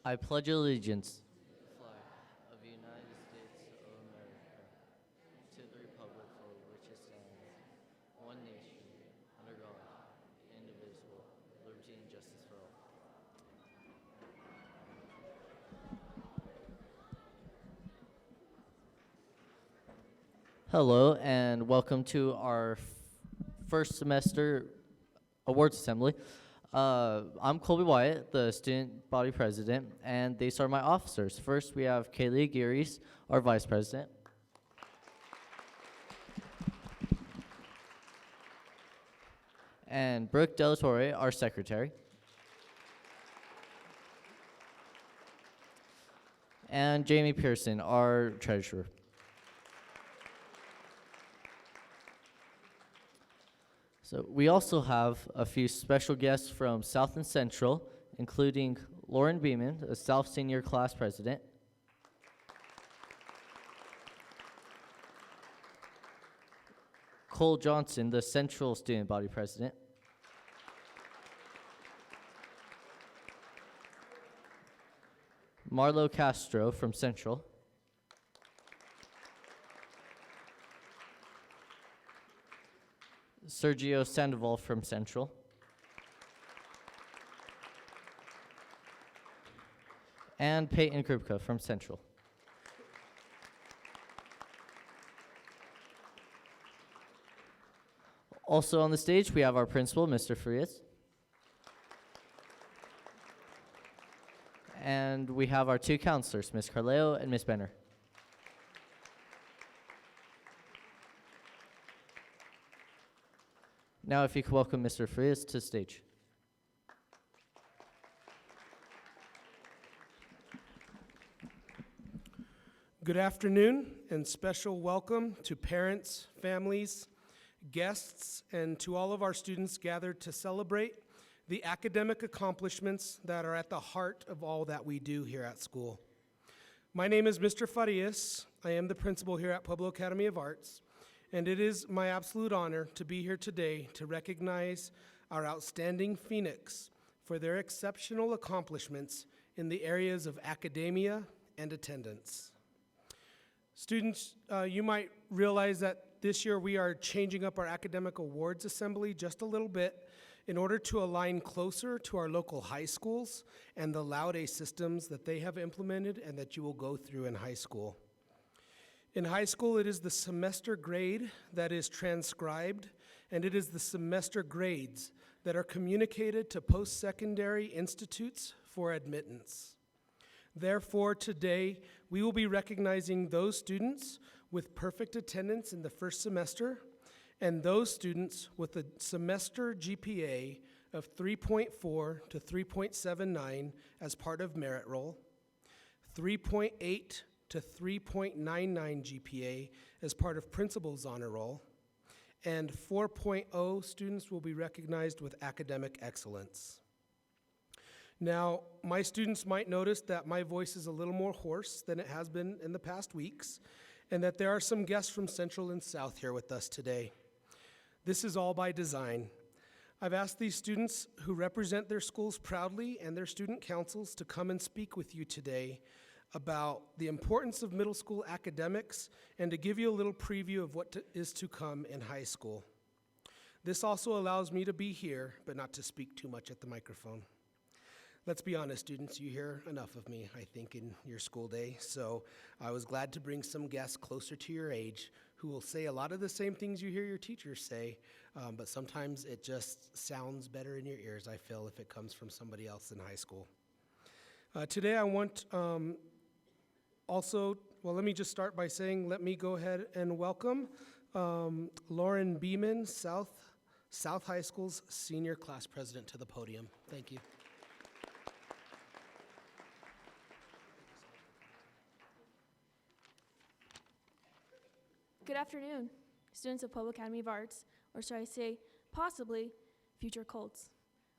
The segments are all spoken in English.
I pledge allegiance to the flag of the United States of America, to the republic for which it stands, one nation, under God, indivisible, liberty and justice for all. Hello, and welcome to our first semester awards assembly. I'm Colby Wyatt, the student body president, and these are my officers. First, we have Kaylee Gearys, our vice president. And Brooke Delatorre, our secretary. And Jamie Pearson, our treasurer. So we also have a few special guests from South and Central, including Lauren Beeman, a South Senior Class President. Cole Johnson, the Central Student Body President. Marlo Castro from Central. Sergio Sandoval from Central. And Peyton Krupka from Central. Also on the stage, we have our principal, Mr. Frias. And we have our two counselors, Ms. Carleo and Ms. Benner. Now, if you could welcome Mr. Frias to the stage. Good afternoon, and special welcome to parents, families, guests, and to all of our students gathered to celebrate the academic accomplishments that are at the heart of all that we do here at school. My name is Mr. Farias. I am the principal here at Pueblo Academy of Arts, and it is my absolute honor to be here today to recognize our outstanding Phoenix for their exceptional accomplishments in the areas of academia and attendance. Students, you might realize that this year we are changing up our academic awards assembly just a little bit in order to align closer to our local high schools and the Loud-A systems that they have implemented and that you will go through in high school. In high school, it is the semester grade that is transcribed, and it is the semester grades that are communicated to post-secondary institutes for admittance. Therefore, today, we will be recognizing those students with perfect attendance in the first semester and those students with a semester GPA of 3.4 to 3.79 as part of merit roll, 3.8 to 3.99 GPA as part of principal's honor roll, and 4.0 students will be recognized with academic excellence. Now, my students might notice that my voice is a little more hoarse than it has been in the past weeks, and that there are some guests from Central and South here with us today. This is all by design. I've asked these students who represent their schools proudly and their student councils to come and speak with you today about the importance of middle school academics and to give you a little preview of what is to come in high school. This also allows me to be here, but not to speak too much at the microphone. Let's be honest, students, you hear enough of me, I think, in your school day, so I was glad to bring some guests closer to your age who will say a lot of the same things you hear your teachers say, but sometimes it just sounds better in your ears, I feel, if it comes from somebody else in high school. Today I want let me just start by saying, let me go ahead and welcome Lauren Beeman, South High School's senior class president, to the podium. Thank you. Good afternoon, students of Pueblo Academy of Arts, or should I say, possibly, future Colts.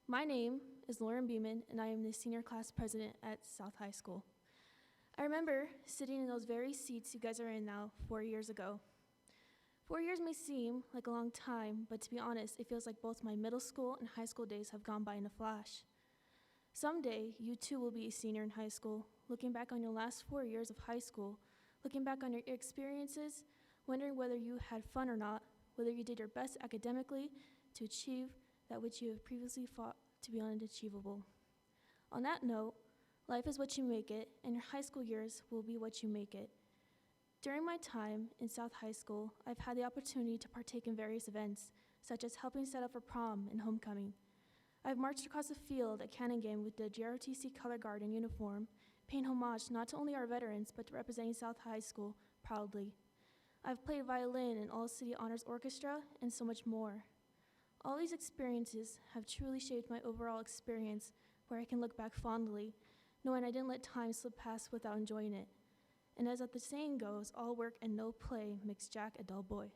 My name is Lauren Beeman, and I am the senior class president at South High School. I remember sitting in those very seats you guys are in now 4 years ago. 4 years may seem like a long time, but to be honest, it feels like both my middle school and high school days have gone by in a flash. Someday, you too will be a senior in high school, looking back on your last 4 years of high school, looking back on your experiences, wondering whether you had fun or not, whether you did your best academically to achieve that which you have previously thought to be unachievable. On that note, life is what you make it, and your high school years will be what you make it. During my time in South High School, I've had the opportunity to partake in various events, such as helping set up for prom and homecoming. I've marched across the field at Cannon Game with the GROTC color guard and uniform, paying homage not to only our veterans, but to representing South High School proudly. I've played violin in All-City Honors Orchestra, and so much more. All these experiences have truly shaped my overall experience, where I can look back fondly, knowing I didn't let time slip past without enjoying it. And as the saying goes, all work and no play makes Jack a dull boy.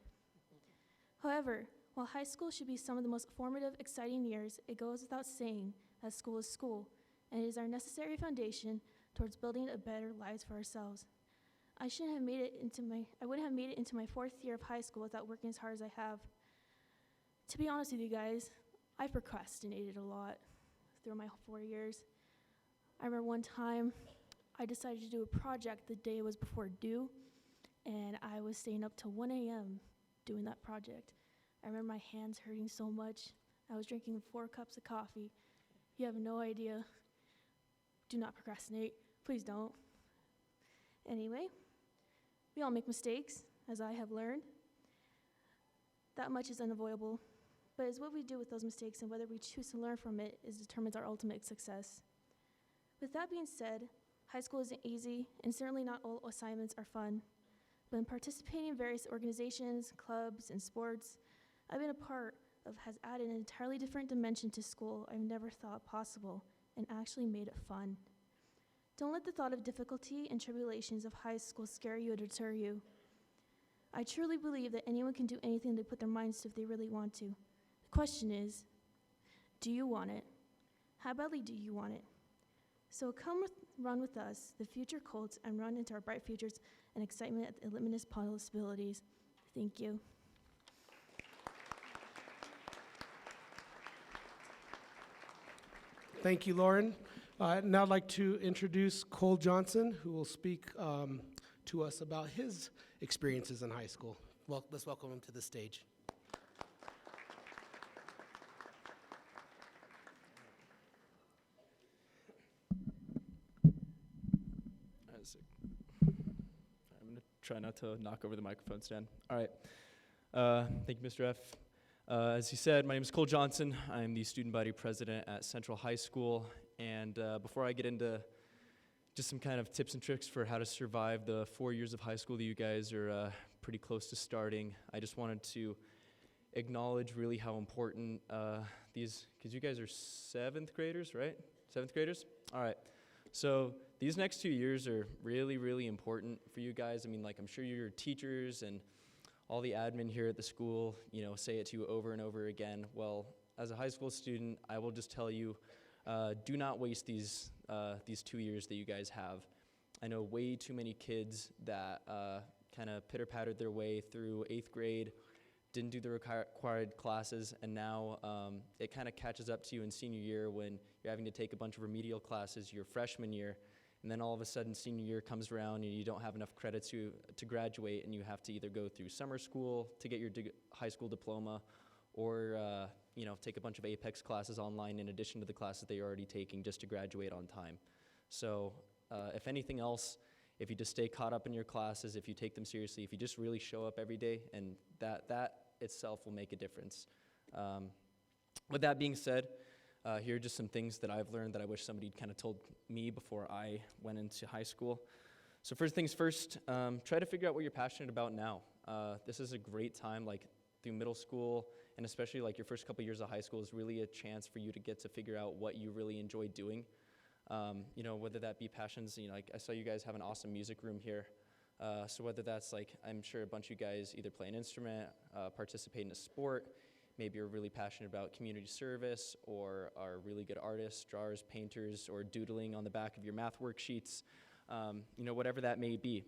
However, while high school should be some of the most formative, exciting years, it goes without saying that school is school, and it is our necessary foundation towards building a better lives for ourselves. I wouldn't have made it into my 4th year of high school without working as hard as I have. To be honest with you guys, I procrastinated a lot through my 4 years. I remember one time I decided to do a project the day it was before due, and I was staying up till 1 a.m. doing that project. I remember my hands hurting so much. I was drinking 4 cups of coffee. You have no idea. Do not procrastinate. Please don't. Anyway, we all make mistakes, as I have learned. That much is unavoidable, but it's what we do with those mistakes and whether we choose to learn from it determines our ultimate success. With that being said, high school isn't easy, and certainly not all assignments are fun. But in participating in various organizations, clubs, and sports I've been a part of has added an entirely different dimension to school I've never thought possible, and actually made it fun. Don't let the thought of difficulty and tribulations of high school scare you or deter you. I truly believe that anyone can do anything they put their minds to if they really want to. The question is, do you want it? How badly do you want it? So run with us, the future Colts, and run into our bright futures and excitement at the limitless possibilities. Thank you. Thank you, Lauren. Now I'd like to introduce Cole Johnson, who will speak to us about his experiences in high school. Well, let's welcome him to the stage. I'm going to try not to knock over the microphone stand. All right. Thank you, Mr. F. As he said, my name is Cole Johnson. I'm the student body president at Central High School. And before I get into just some kind of tips and tricks for how to survive the 4 years of high school that you guys are pretty close to starting, I just wanted to acknowledge really how important these, because you guys are 7th graders, right? 7th graders? All right. So these next 2 years are really, really important for you guys. I mean, like, I'm sure your teachers and all the admin here at the school, say it to you over and over again. Well, as a high school student, I will just tell you, do not waste these 2 years that you guys have. I know way too many kids that kind of pitter-pattered their way through 8th grade, didn't do the required classes, and now it kind of catches up to you in senior year when you're having to take a bunch of remedial classes your freshman year, and then all of a sudden senior year comes around and you don't have enough credits to graduate, and you have to either go through summer school to get your high school diploma, or take a bunch of Apex classes online in addition to the classes that you're already taking just to graduate on time. So if anything else, if you just stay caught up in your classes, if you take them seriously, if you just really show up every day, and that itself will make a difference. With that being said, here are just some things that I've learned that I wish somebody kind of told me before I went into high school. So first things first, try to figure out what you're passionate about now. This is a great time, like through middle school, and especially like your first couple years of high school is really a chance for you to get to figure out what you really enjoy doing. Whether that be passions, like I saw you guys have an awesome music room here. So whether that's like, I'm sure a bunch of you guys either play an instrument, participate in a sport, maybe you're really passionate about community service, or are really good artists, drawers, painters, or doodling on the back of your math worksheets, whatever that may be.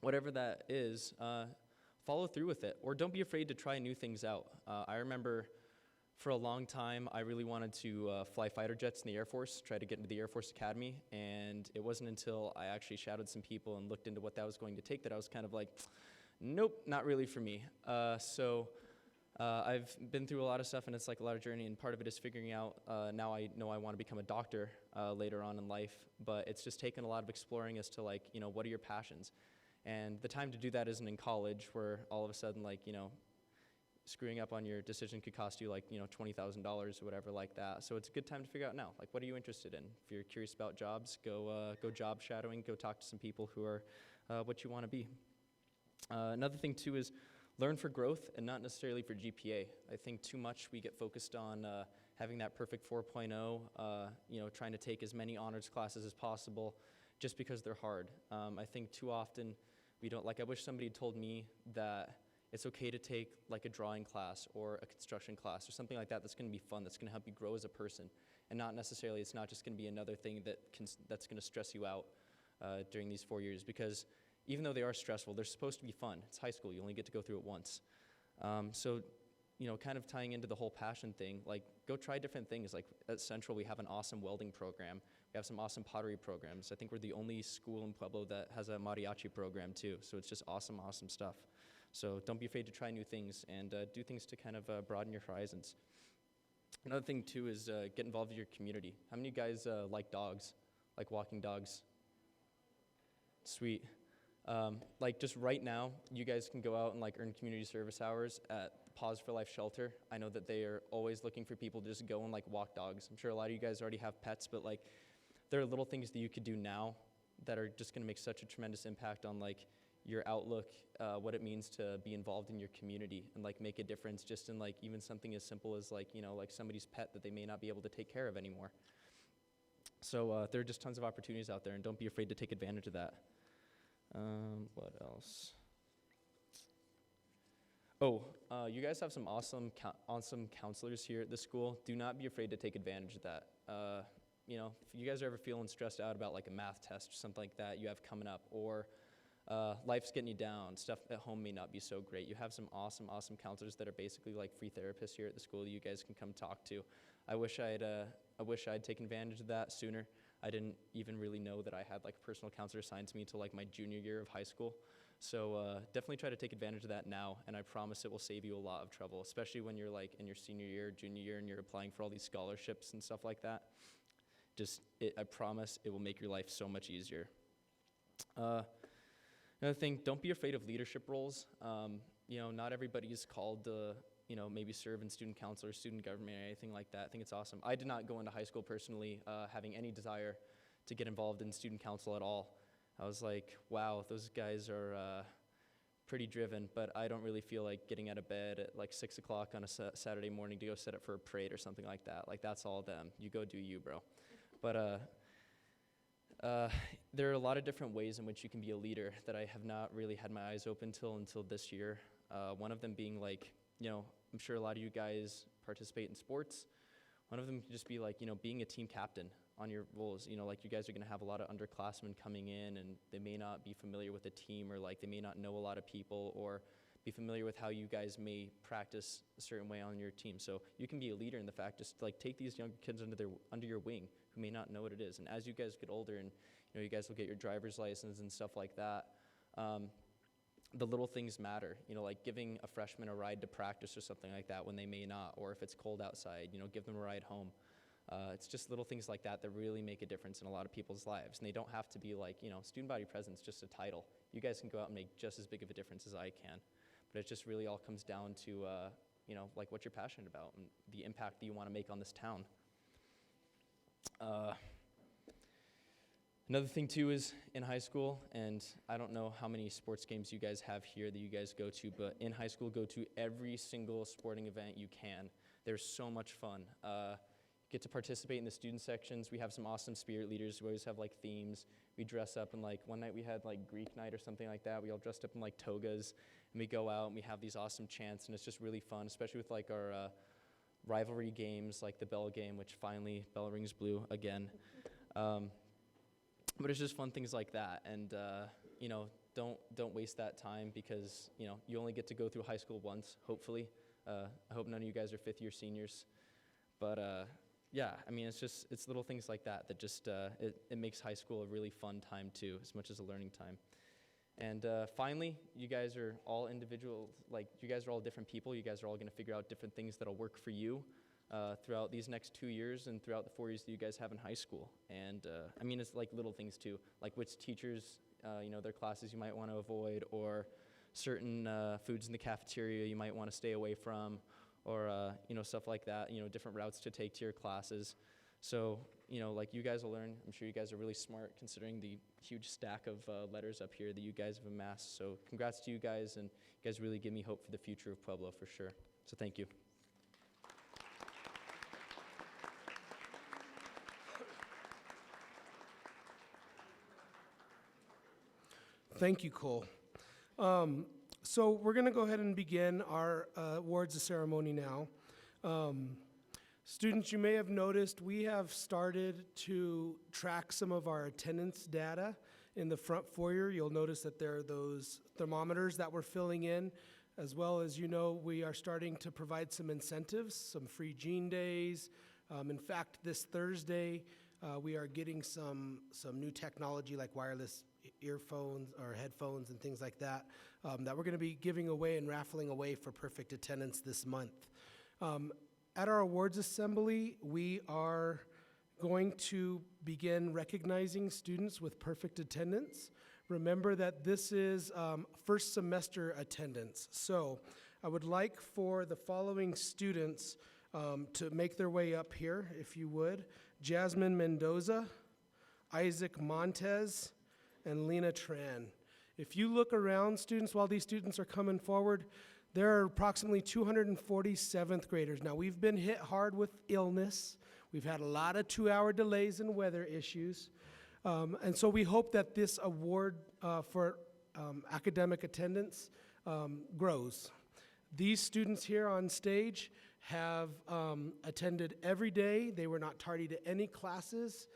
Whatever that is, follow through with it, or don't be afraid to try new things out. I remember For a long time, I really wanted to fly fighter jets in the Air Force, try to get into the Air Force Academy, and it wasn't until I actually shadowed some people and looked into what that was going to take that I was kind of like, nope, not really for me. I've been through a lot of stuff, and it's like a lot of journey, and part of it is figuring out, now I know I want to become a doctor later on in life, but it's just taken a lot of exploring as to like, what are your passions? And the time to do that isn't in college, where all of a sudden, like, screwing up on your decision could cost you like, $20,000 or whatever like that. So it's a good time to figure out now, like, what are you interested in? If you're curious about jobs, go job shadowing, go talk to some people who are what you want to be. Another thing too is learn for growth and not necessarily for GPA. I think too much we get focused on having that perfect 4.0, trying to take as many honors classes as possible just because they're hard. I think too often we don't, like, I wish somebody had told me that it's okay to take like a drawing class or a construction class or something like that that's going to be fun, that's going to help you grow as a person, and not necessarily, it's not just going to be another thing that's going to stress you out during these 4 years, because even though they are stressful, they're supposed to be fun. It's high school, you only get to go through it once. Kind of tying into the whole passion thing, like, go try different things. Like at Central, we have an awesome welding program. We have some awesome pottery programs. I think we're the only school in Pueblo that has a mariachi program too, so it's just awesome stuff. So don't be afraid to try new things and do things to kind of broaden your horizons. Another thing too is get involved in your community. How many of you guys like dogs, like walking dogs? Sweet. Like just right now, you guys can go out and like earn community service hours at Paws for Life shelter. I know that they are always looking for people to just go and like walk dogs. I'm sure a lot of you guys already have pets, but like there are little things that you could do now that are just gonna make such a tremendous impact on like your outlook, what it means to be involved in your community and like make a difference just in like even something as simple as like, like somebody's pet that they may not be able to take care of anymore. So there are just tons of opportunities out there, and don't be afraid to take advantage of that. What else? You guys have some awesome counselors here at the school. Do not be afraid to take advantage of that. If you guys are ever feeling stressed out about like a math test or something like that you have coming up, or life's getting you down, stuff at home may not be so great, you have some awesome counselors that are basically like free therapists here at the school that you guys can come talk to. I wish I'd taken advantage of that sooner. I didn't even really know that I had like a personal counselor assigned to me until like my junior year of high school. So definitely try to take advantage of that now, and I promise it will save you a lot of trouble, especially when you're like in your senior year, junior year, and you're applying for all these scholarships and stuff like that. I promise it will make your life so much easier. Another thing, don't be afraid of leadership roles. Not everybody is called to, maybe serve in student council or student government or anything like that. I think it's awesome. I did not go into high school personally having any desire to get involved in student council at all. I was like, wow, those guys are pretty driven, but I don't really feel like getting out of bed at like 6 o'clock on a Saturday morning to go set up for a parade or something like that. Like, that's all them. You go do you, bro. But there are a lot of different ways in which you can be a leader that I have not really had my eyes open until this year. One of them being like, I'm sure a lot of you guys participate in sports. One of them could just be like, being a team captain on your roles. Like, you guys are gonna have a lot of underclassmen coming in, and they may not be familiar with the team, or like they may not know a lot of people, or be familiar with how you guys may practice a certain way on your team. So you can be a leader in the fact, just like take these young kids under your wing who may not know what it is. And as you guys get older and you guys will get your driver's license and stuff like that, the little things matter. Like giving a freshman a ride to practice or something like that when they may not, or if it's cold outside, give them a ride home. It's just little things like that that really make a difference in a lot of people's lives. And they don't have to be like, student body president's just a title. You guys can go out and make just as big of a difference as I can. But it just really all comes down to, like what you're passionate about and the impact that you want to make on this town. Another thing too is in high school, and I don't know how many sports games you guys have here that you guys go to, but in high school, go to every single sporting event you can. There's so much fun. Get to participate in the student sections. We have some awesome spirit leaders who always have like themes. We dress up, and like one night we had like Greek night or something like that. We all dressed up in like togas, and we go out and we have these awesome chants, and it's just really fun, especially with like our rivalry games, like the bell game, which finally bell rings blue again. But it's just fun things like that, and don't waste that time, because you only get to go through high school once, hopefully. I hope none of you guys are fifth-year seniors. But yeah, I mean, it's little things like that that just, it makes high school a really fun time too, as much as a learning time. And finally, you guys are all individual, like you guys are all different people. You guys are all going to figure out different things that'll work for you throughout these next 2 years and throughout the 4 years that you guys have in high school. And I mean, it's like little things too, like which teachers, their classes you might want to avoid, or certain foods in the cafeteria you might want to stay away from, or stuff like that, different routes to take to your classes. So, like you guys will learn. I'm sure you guys are really smart considering the huge stack of letters up here that you guys have amassed. So congrats to you guys, and you guys really give me hope for the future of Pueblo for sure. So thank you. Thank you, Cole. So we're going to go ahead and begin our awards ceremony now. Students, you may have noticed we have started to track some of our attendance data in the front foyer. You'll notice that there are those thermometers that we're filling in, as well as we are starting to provide some incentives, some free Gene Days. In fact, this Thursday, we are getting some new technology like wireless earphones or headphones and things like that, that we're going to be giving away and raffling away for perfect attendance this month. At our awards assembly, we are going to begin recognizing students with perfect attendance. Remember that this is first semester attendance. So I would like for the following students to make their way up here, if you would. Jasmine Mendoza, Isaac Montez, and Lena Tran. If you look around, students, while these students are coming forward, there are approximately 240 seventh graders. Now, we've been hit hard with illness. We've had a lot of 2-hour delays and weather issues. And so we hope that this award for academic attendance grows. These students here on stage have attended every day. They were not tardy to any classes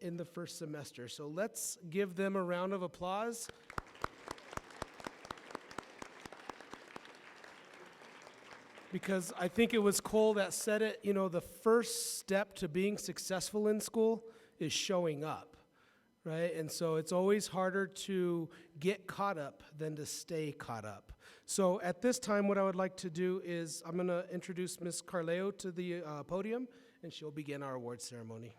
in the first semester. So let's give them a round of applause. Because I think it was Cole that said it, the first step to being successful in school is showing up, right? And so it's always harder to get caught up than to stay caught up. So at this time, what I would like to do is I'm going to introduce Ms. Carleo to the podium, and she'll begin our award ceremony.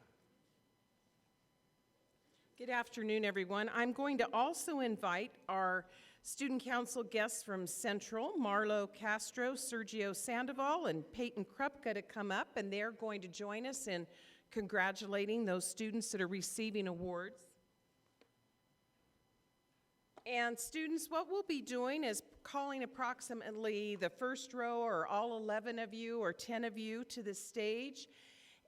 Good afternoon, everyone. I'm going to also invite our student council guests from Central, Marlo Castro, Sergio Sandoval, and Peyton Krupka to come up, and they're going to join us in congratulating those students that are receiving awards. And students, what we'll be doing is calling approximately the first row, or all 11 of you or 10 of you, to the stage.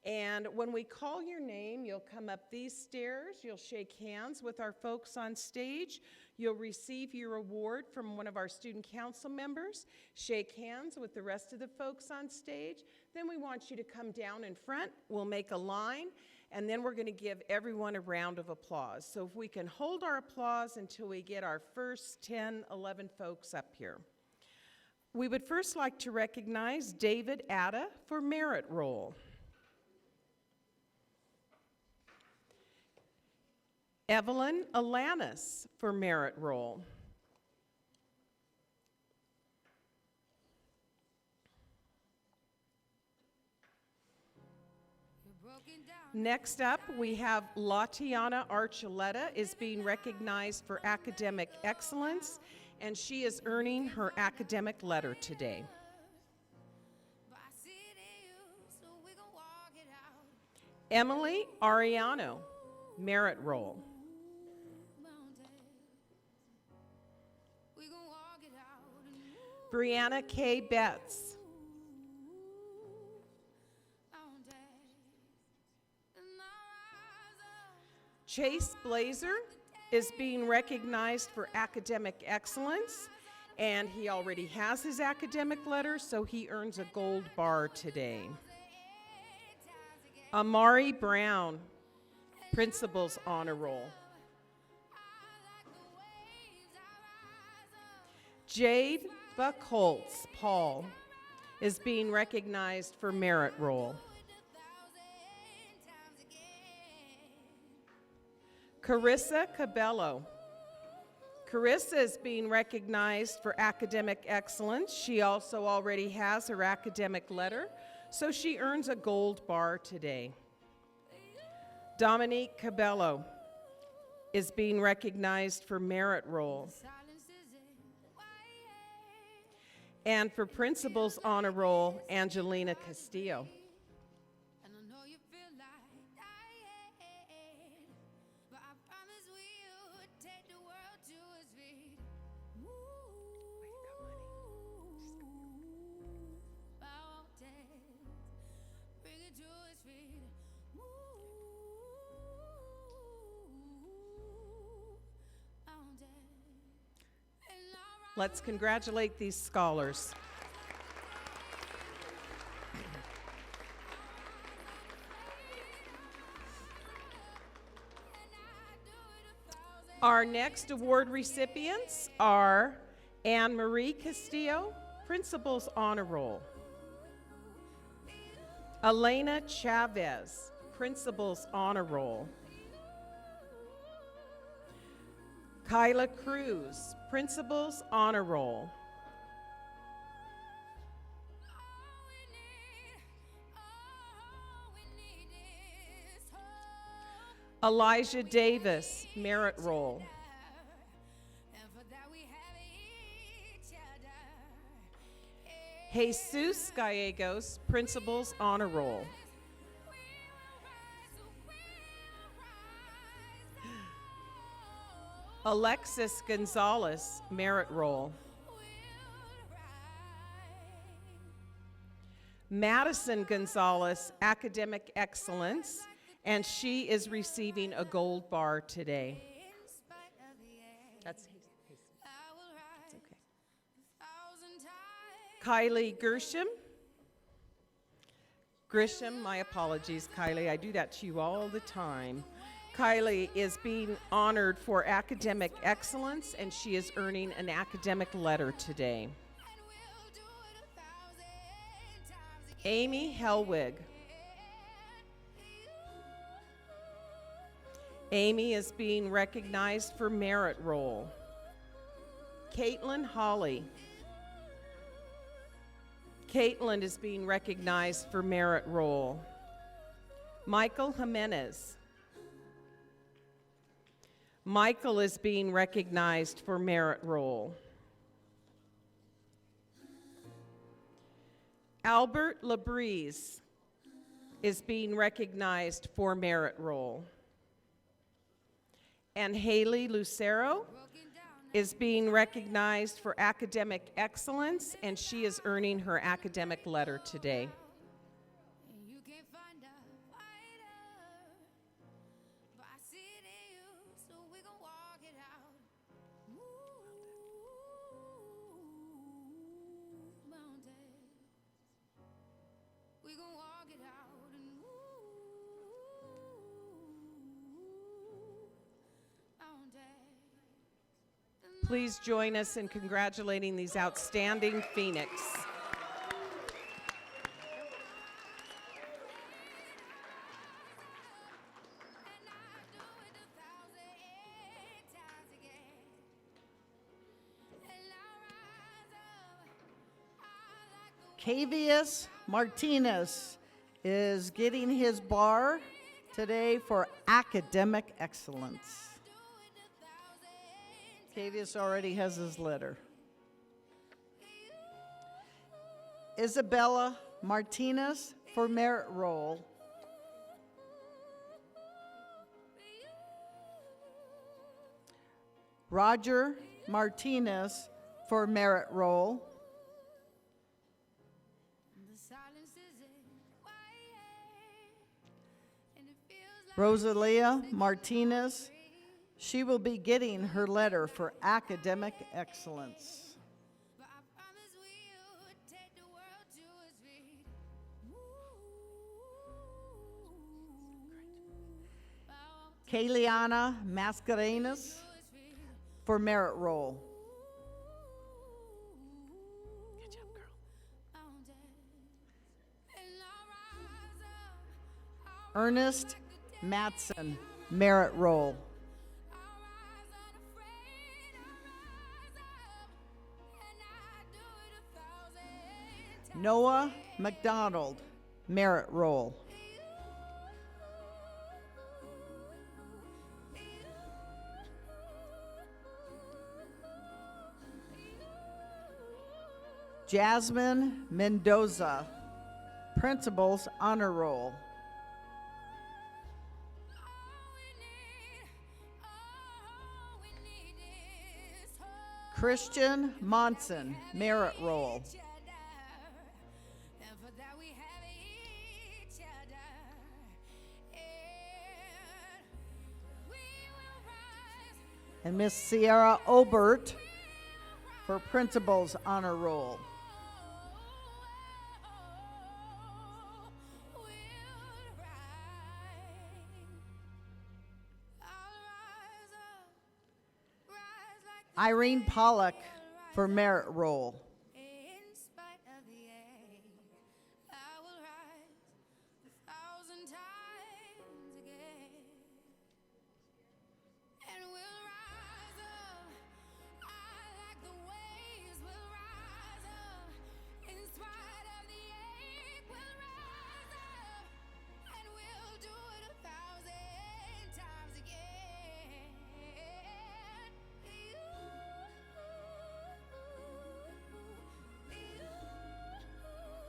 And when we call your name, you'll come up these stairs, you'll shake hands with our folks on stage, you'll receive your award from one of our student council members, shake hands with the rest of the folks on stage, then we want you to come down in front, we'll make a line, and then we're going to give everyone a round of applause. So if we can hold our applause until we get our first 10, 11 folks up here. We would first like to recognize David Atta for Merit Roll. Evelyn Alanis for Merit Roll. Next up, we have Latiana Archuleta is being recognized for academic excellence, and she is earning her academic letter today. Emily Ariano, Merit Roll. Brianna K. Betts. Chase Blazer is being recognized for academic excellence, and he already has his academic letter, so he earns a gold bar today. Amari Brown, Principal's Honor Roll. Jade Buckholtz, Paul, is being recognized for merit roll. Carissa Cabello. Carissa is being recognized for academic excellence. She also already has her academic letter, so she earns a gold bar today. Dominique Cabello is being recognized for merit roll. And for Principal's Honor Roll, Angelina Castillo. And I know you feel like dying, but I promise we would take the world to its feet. Bow down, bring it to its feet. Bow down. Let's congratulate these scholars. Our next award recipients are Anne Marie Castillo, Principal's Honor Roll. Elena Chavez, Principal's Honor Roll. Kyla Cruz, Principal's Honor Roll. Elijah Davis, Merit Roll. Jesus Gallegos, Principal's Honor Roll. Alexis Gonzalez, Merit Roll. Madison Gonzalez, Academic Excellence, and she is receiving a gold bar today. That's okay. Kylie Gershom. Grisham, my apologies, Kylie. I do that to you all the time. Kylie is being honored for academic excellence, and she is earning an academic letter today. Amy Helwig. Amy is being recognized for merit roll. Caitlin Holly. Caitlin is being recognized for merit roll. Michael Jimenez. Michael is being recognized for merit roll. Albert Labrise is being recognized for merit roll. And Haley Lucero is being recognized for academic excellence, and she is earning her academic letter today. You can't find a fighter, but I see it in you, so we gon' walk it out. Mountains, we gon' walk it out and mountains. Please join us in congratulating these outstanding Phoenix. Cavius Martinez is getting his bar today for academic excellence. Cavius already has his letter. Isabella Martinez for merit roll. Roger Martinez for merit roll. Rosalia Martinez, she will be getting her letter for academic excellence. Kayliana Mascarenas for merit roll. Good job, girl. Ernest Matson, Merit Roll. Noah McDonald, Merit Roll. Jasmine Mendoza, Principal's Honor Roll. Christian Monson, Merit Roll. And Miss Sierra Obert for Principal's Honor Roll. Irene Pollock for Merit Roll. In spite of the ache, I will rise 1,000 times again. And we'll rise up. I like the waves. We'll rise up. In spite of the ache, we'll rise up. And we'll do it 1,000 times again.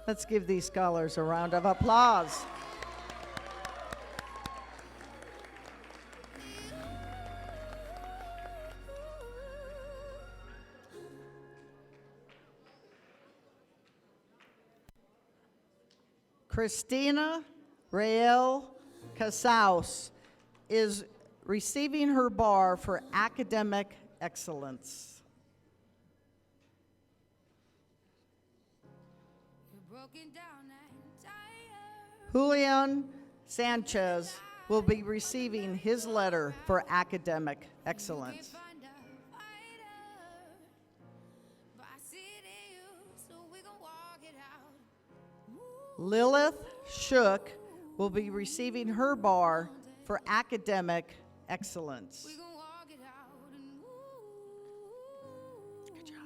Let's give these scholars a round of applause. Christina Rael Casaus is receiving her bar for academic excellence. You're broken down and tired. Julian Sanchez will be receiving his letter for academic excellence. Find a fighter, but I see it in you, so we gon' walk it out. Lilith Shook will be receiving her bar for academic excellence. We gon' walk it out and Good job.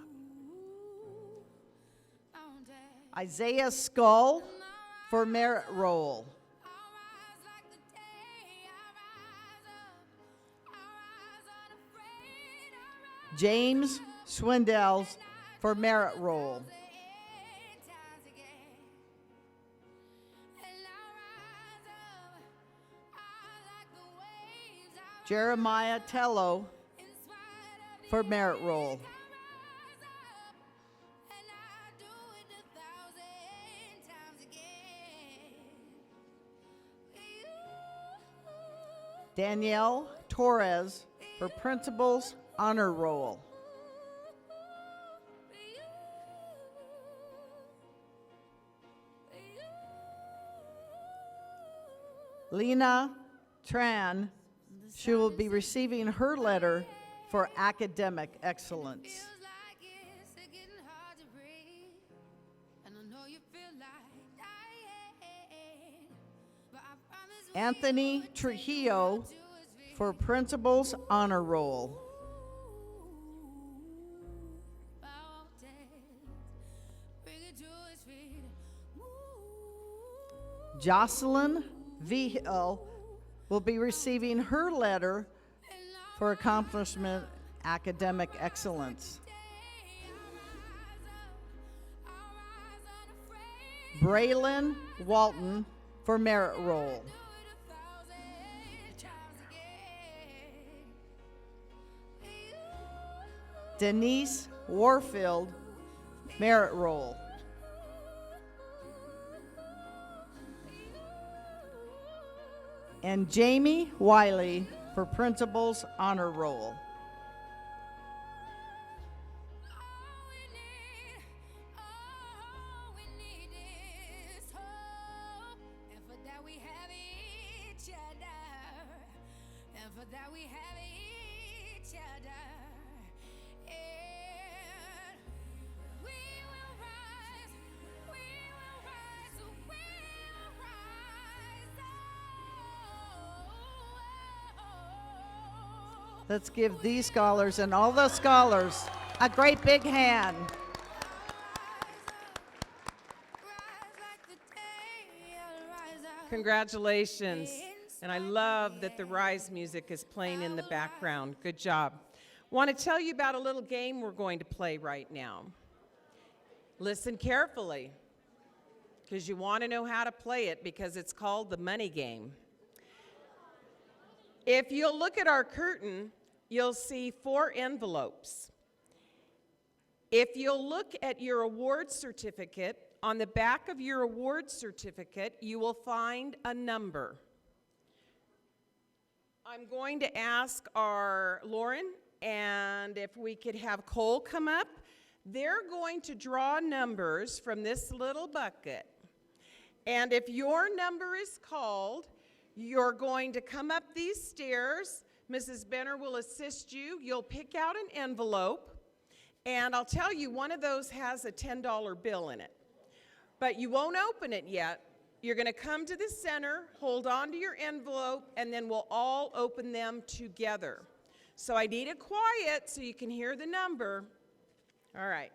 on day. Isaiah Skull for Merit Roll. I'll rise like the day. I'll rise up. I'll rise unafraid. I'll rise James Swindells for Merit Roll. 1,000 times again. And I'll rise up. I like the waves. I'll Jeremiah Tello in spite of the for Merit Roll. rise up. And I do it 1,000 times again. Danielle Torres for Principal's Honor Roll. Lena Tran, she will be receiving her letter for academic excellence. Feels like it's getting hard to breathe, and I know you feel like dying, but I promise we Anthony will take Trujillo you to his feet. for Principal's Honor Roll. Bow down, bring it to his feet. Jocelyn Vigil will be receiving her letter for accomplishment academic excellence. Braylon Walton for Merit Roll. Denise Warfield, Merit Roll. And Jamie Wiley for Principal's Honor Roll. That we have each other, and we will rise, we will rise, we will rise up. Let's give these scholars and all those scholars a great big hand. Rise like the day, I'll rise up. Congratulations. And I love that the Rise music is playing in the background. Good job. Want to tell you about a little game we're going to play right now. Listen carefully, because you want to know how to play it, because it's called the money game. If you'll look at our curtain, you'll see 4 envelopes. If you'll look at your award certificate, on the back of your award certificate, you will find a number. I'm going to ask our Lauren, and if we could have Cole come up. They're going to draw numbers from this little bucket. And if your number is called, you're going to come up these stairs. Mrs. Benner will assist you. You'll pick out an envelope. And I'll tell you, one of those has a $10 bill in it. But you won't open it yet. You're going to come to the center, hold on to your envelope, and then we'll all open them together. So I need it quiet so you can hear the number. All right.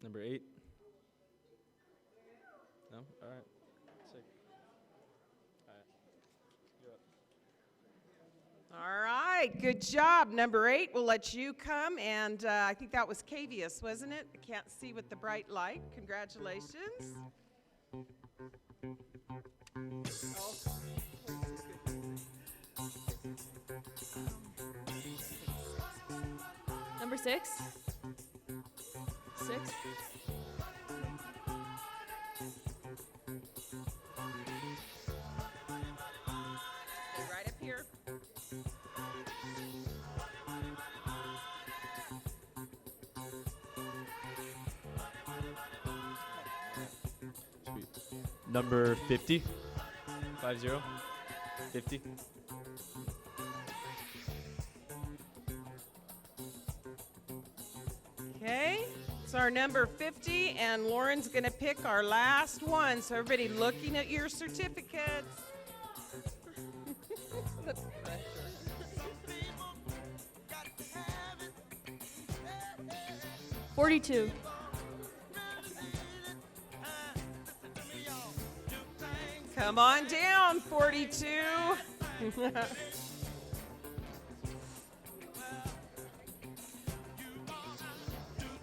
Number 8. No? All right. 6. All right. You're up. All right, good job. Number 8, we'll let you come, and I think that was Cavius, wasn't it? I can't see with the bright light. Congratulations. Number 6. 6. Stay right up here. Sweet. Number 50. 50. 50. Okay, it's our number 50, and Lauren's going to pick our last one. So everybody looking at your certificates. The pressure. 42. Come on down, 42.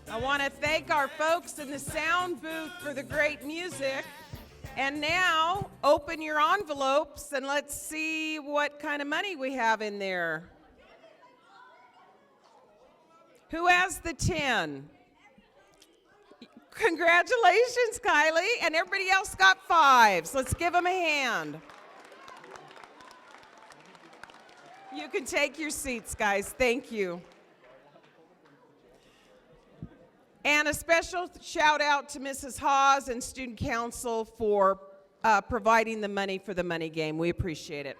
I want to thank our folks in the sound booth for the great music. And now, open your envelopes and let's see what kind of money we have in there. Who has the 10? Congratulations, Kylie. And everybody else got 5s. Let's give them a hand. You can take your seats, guys. Thank you. And a special shout out to Mrs. Hawes and Student Council for providing the money for the money game. We appreciate it.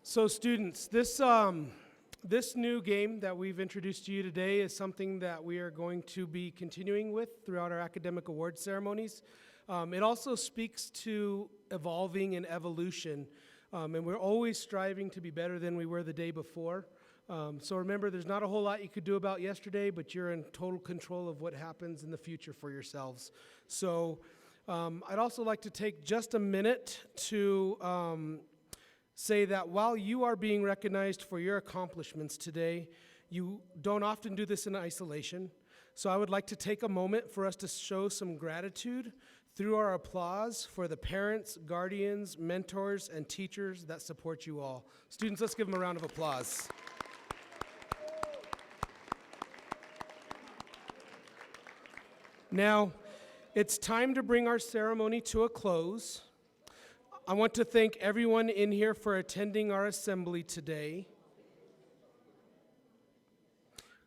So students, this new game that we've introduced to you today is something that we are going to be continuing with throughout our academic award ceremonies. It also speaks to evolving and evolution, and we're always striving to be better than we were the day before. So remember, there's not a whole lot you could do about yesterday, but you're in total control of what happens in the future for yourselves. So I'd also like to take just a minute to say that while you are being recognized for your accomplishments today, you don't often do this in isolation. So I would like to take a moment for us to show some gratitude through our applause for the parents, guardians, mentors, and teachers that support you all. Students, let's give them a round of applause. Now, it's time to bring our ceremony to a close. I want to thank everyone in here for attending our assembly today.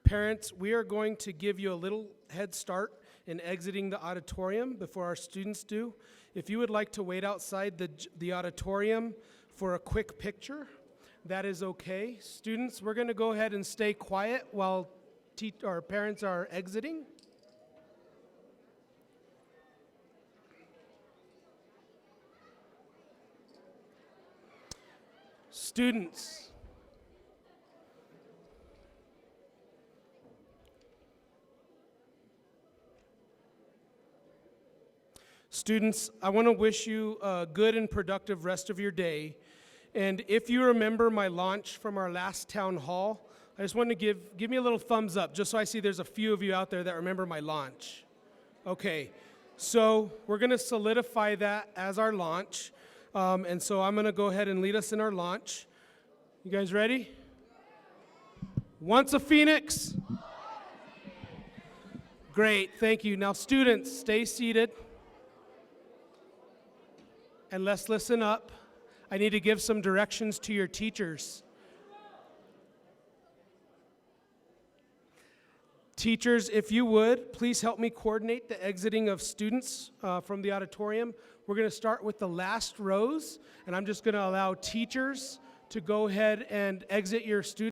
Parents, we are going to give you a little head start in exiting the auditorium before our students do. If you would like to wait outside the auditorium for a quick picture, that is okay. Students, we're going to go ahead and stay quiet while our parents are exiting. Students. Students, I want to wish you a good and productive rest of your day. And if you remember my launch from our last town hall, I just want to give me a little thumbs up, just so I see there's a few of you out there that remember my launch. Okay, so we're going to solidify that as our launch. And so I'm going to go ahead and lead us in our launch. You guys ready? Once a Phoenix. Great, thank you. Now students, stay seated. And let's listen up. I need to give some directions to your teachers. Teachers, if you would, please help me coordinate the exiting of students from the auditorium. We're going to start with the last rows, and I'm just going to allow teachers to go ahead and exit your students.